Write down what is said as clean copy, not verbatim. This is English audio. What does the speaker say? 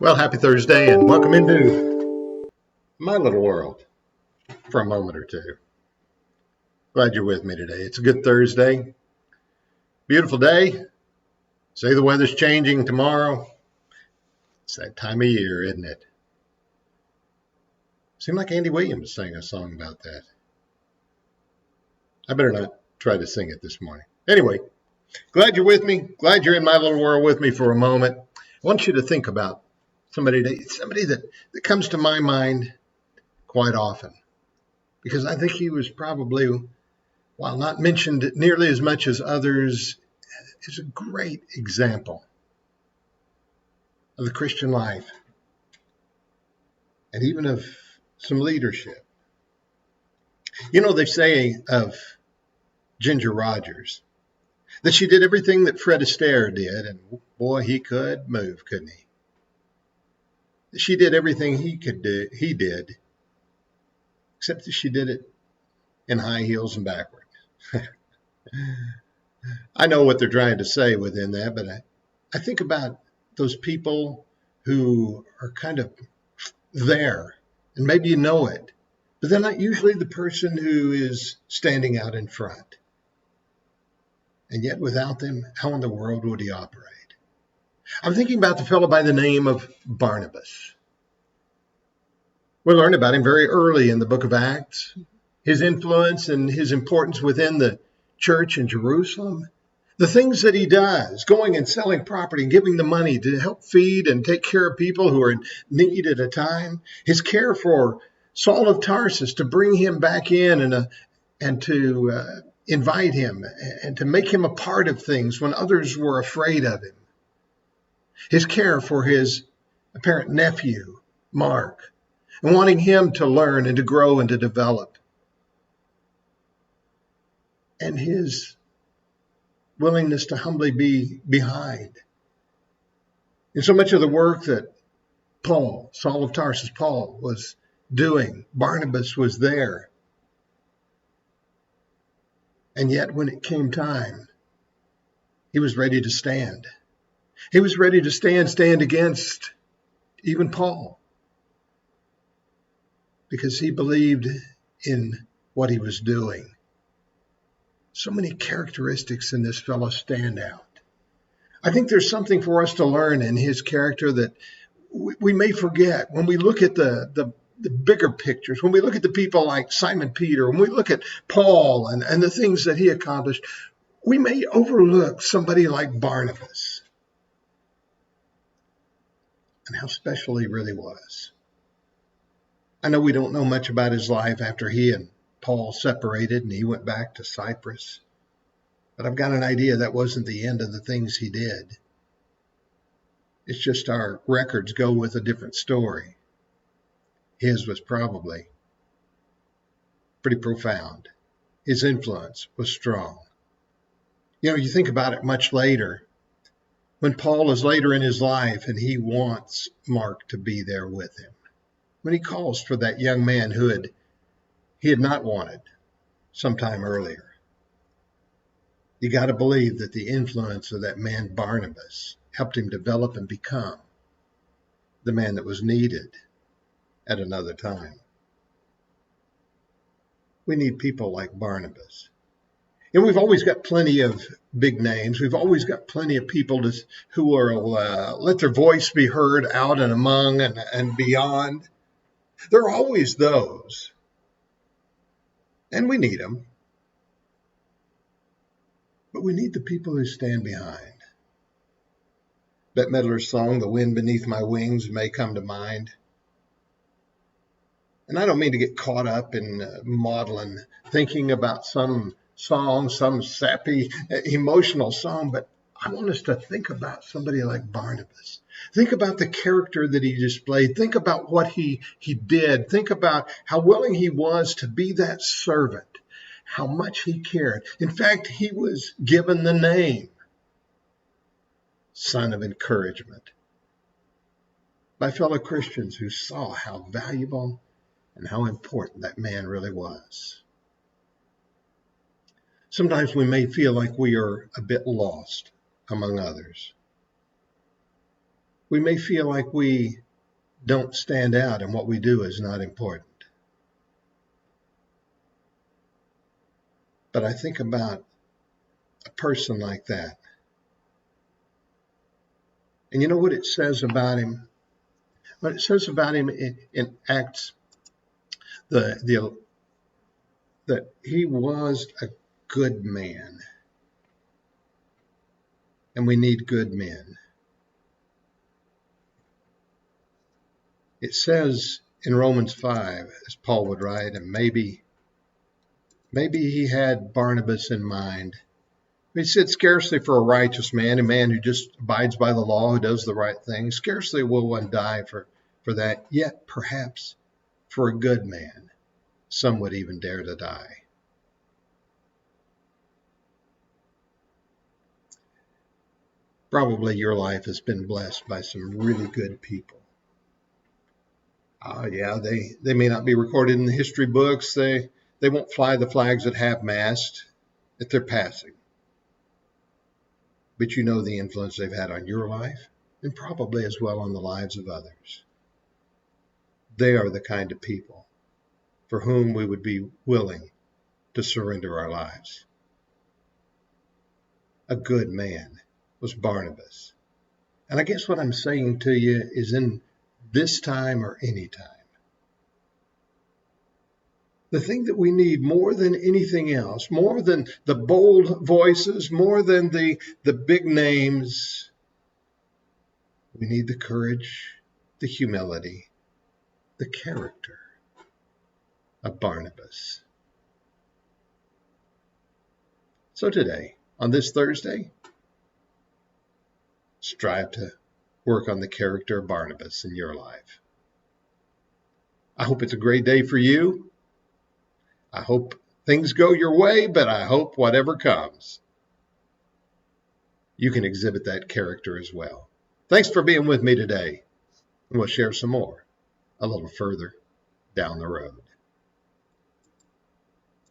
Well, happy Thursday and welcome into my little world for a moment or two. Glad you're with me today. It's a good Thursday. Beautiful day. Say the weather's changing tomorrow. It's that time of year, isn't it? Seemed like Andy Williams sang a song about that. I better not try to sing it this morning. Anyway, glad you're with me. Glad you're in my little world with me for a moment. I want you to think about somebody that comes to my mind quite often, because I think he was probably, while not mentioned nearly as much as others, is a great example of the Christian life and even of some leadership. You know, they say of Ginger Rogers that she did everything that Fred Astaire did, and boy, he could move, couldn't he? She did everything he did, except that she did it in high heels and backwards. I know what they're trying to say within that, but I think about those people who are kind of there, and maybe you know it, but they're not usually the person who is standing out in front. And yet without them, how in the world would he operate? I'm thinking about the fellow by the name of Barnabas. We learn about him very early in the book of Acts, his influence and his importance within the church in Jerusalem. The things that he does, going and selling property and giving the money to help feed and take care of people who are in need at a time. His care for Saul of Tarsus to bring him back in and to invite him and to make him a part of things when others were afraid of him. His care for his apparent nephew, Mark, and wanting him to learn and to grow and to develop. And his willingness to humbly be behind. And so much of the work that Paul, Saul of Tarsus, Paul was doing, Barnabas was there. And yet when it came time, he was ready to stand. He was ready to stand against even Paul, because he believed in what he was doing. So many characteristics in this fellow stand out. I think there's something for us to learn in his character that we may forget when we look at the bigger pictures, when we look at the people like Simon Peter, when we look at Paul and the things that he accomplished. We may overlook somebody like Barnabas and how special he really was. I know we don't know much about his life after he and Paul separated and he went back to Cyprus. But I've got an idea that wasn't the end of the things he did. It's just our records go with a different story. His was probably pretty profound. His influence was strong. You know, you think about it much later, when Paul is later in his life and he wants Mark to be there with him. When he calls for that young man who he had not wanted sometime earlier. You got to believe that the influence of that man Barnabas helped him develop and become the man that was needed at another time. We need people like Barnabas. And we've always got plenty of big names. We've always got plenty of people who will let their voice be heard out and among and beyond. There are always those. And we need them. But we need the people who stand behind. Bette Midler's song, "The Wind Beneath My Wings," may come to mind. And I don't mean to get caught up in maudlin thinking about some song, some sappy, emotional song, but I want us to think about somebody like Barnabas. Think about the character that he displayed. Think about what he did. Think about how willing he was to be that servant, how much he cared. In fact, he was given the name Son of Encouragement by fellow Christians who saw how valuable and how important that man really was. Sometimes we may feel like we are a bit lost among others. we may feel like we don't stand out and what we do is not important. But I think about a person like that. And you know what it says about him? What it says about him in Acts, that he was a good man. And we need good men. It says in Romans 5, as Paul would write, and maybe he had Barnabas in mind. He said, scarcely for a righteous man, a man who just abides by the law, who does the right thing, scarcely will one die for that. Yet perhaps for a good man, some would even dare to die. Probably your life has been blessed by some really good people. Yeah, they may not be recorded in the history books. They won't fly the flags at half-mast at their passing. But you know the influence they've had on your life, and probably as well on the lives of others. They are the kind of people for whom we would be willing to surrender our lives. A good man was Barnabas. And I guess what I'm saying to you is, in this time or any time, the thing that we need more than anything else, more than the bold voices, more than the big names, we need the courage, the humility, the character of Barnabas. So today, on this Thursday, strive to work on the character of Barnabas in your life. I hope it's a great day for you. I hope things go your way, but I hope whatever comes, you can exhibit that character as well. Thanks for being with me today. And we'll share some more a little further down the road.